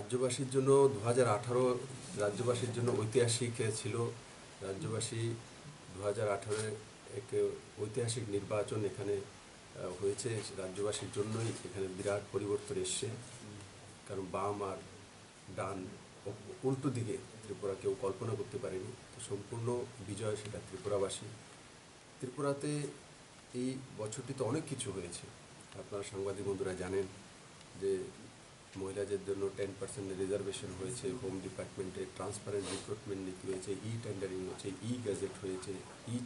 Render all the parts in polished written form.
রাজ্যবাসীর জন্য 2018 রাজ্যবাসীর জন্য ঐতিহাসিক ছিল। রাজ্যবাসী 2018 এক ঐতিহাসিক নির্বাচন এখানে হয়েছে। রাজ্যবাসীর জন্যই এখানে বিরাট পরিবর্তন এসছে, কারণ বাম আর ডান উল্টো দিকে ত্রিপুরা কেউ কল্পনা করতে পারেনি। তো সম্পূর্ণ বিজয় সেটা ত্রিপুরাবাসী। ত্রিপুরাতে এই বছরটিতে অনেক কিছু হয়েছে। আপনারা সাংবাদিক বন্ধুরা জানেন যে মহিলাদের জন্য 10% রিজার্ভেশন হয়েছে, হোম ডিপার্টমেন্টে ট্রান্সপারেন্ট রিক্রুটমেন্ট নীতি হয়েছে, টেন্ডারিং হয়েছে, গ্যাজেট হয়েছে,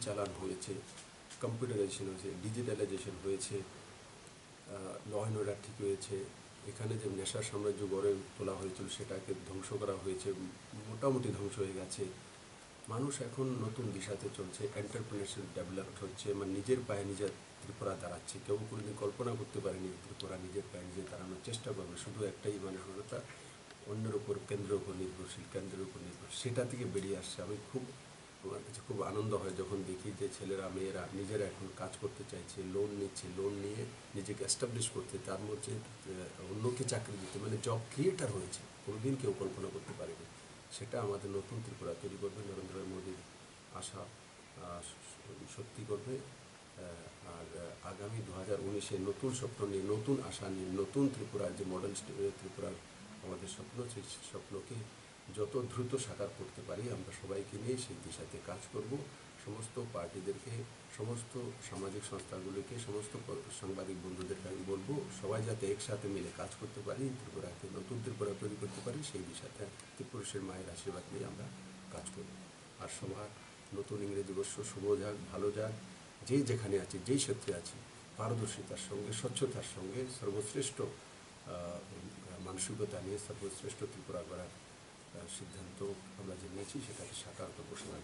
চালান হয়েছে, কম্পিউটারাইজেশন হয়েছে, ডিজিটালাইজেশন হয়েছে, ল অ্যান্ড অর্ডার ঠিক হয়েছে। এখানে যে নেশার সাম্রাজ্য গড়ে তোলা হয়েছিল সেটাকে ধ্বংস করা হয়েছে, মোটামুটি ধ্বংস হয়ে গেছে। মানুষ এখন নতুন দিশাতে চলছে, এন্টারপ্রেনারশিপ ডেভেলপড হচ্ছে, মানে নিজের পায়ে নিজের ত্রিপুরা দাঁড়াচ্ছে। কেউ কোনোদিন কল্পনা করতে পারেনি ত্রিপুরা নিজের পায়ে নিজে দাঁড়ানোর চেষ্টা করবে। শুধু একটাই মানসিকতা, অন্যের উপর কেন্দ্রের উপর নির্ভরশীল, কেন্দ্রের উপর নির্ভরশীল, সেটা থেকে বেরিয়ে আসছে। আমার কাছে খুব আনন্দ হয় যখন দেখি যে ছেলেরা মেয়েরা নিজেরা এখন কাজ করতে চাইছে, লোন নিচ্ছে, লোন নিয়ে নিজেকে এস্টাবলিশ করতে, তার মধ্যে অন্যকে চাকরি দিতে, মানে জব ক্রিয়েটার হয়েছে। কোনোদিন কেউ কল্পনা করতে পারেনি। সেটা আমাদের নতুন ত্রিপুরা তৈরি করবে। নরেন্দ্র মোদীর আশা সত্যি করবে। আর আগামী 2019-এ নতুন স্বপ্ন নিয়ে, নতুন আশা নিয়ে, নতুন ত্রিপুরার যে মডেল ত্রিপুরার আমাদের স্বপ্ন, সেই স্বপ্নকে যত দ্রুত সাকার করতে পারি আমরা সবাইকে নিয়ে সেই দিশাতে কাজ করব। সমস্ত পার্টিদেরকে, সমস্ত সামাজিক সংস্থাগুলিকে, সমস্ত সাংবাদিক বন্ধুদেরকে আমি বলবো সবাই যাতে একসাথে মিলে কাজ করতে পারি, ত্রিপুরাকে নতুন ত্রিপুরা তৈরি করতে পারি, সেই দিশাতে ত্রিপুরুষের মায়ের আশীর্বাদ নিয়ে আমরা কাজ করব। আর সবার নতুন ইংরেজি বর্ষ শুভ যাক, ভালো যাক। যেই যেখানে আছে, যেই ক্ষেত্রে আছে, পারদর্শিতার সঙ্গে, স্বচ্ছতার সঙ্গে সর্বশ্রেষ্ঠ মানসিকতা নিয়ে সর্বশ্রেষ্ঠ ত্রিপুরা গড়ার সিদ্ধান্ত আমরা যে নিয়েছি সেটাকে সাকার করবো সবাই।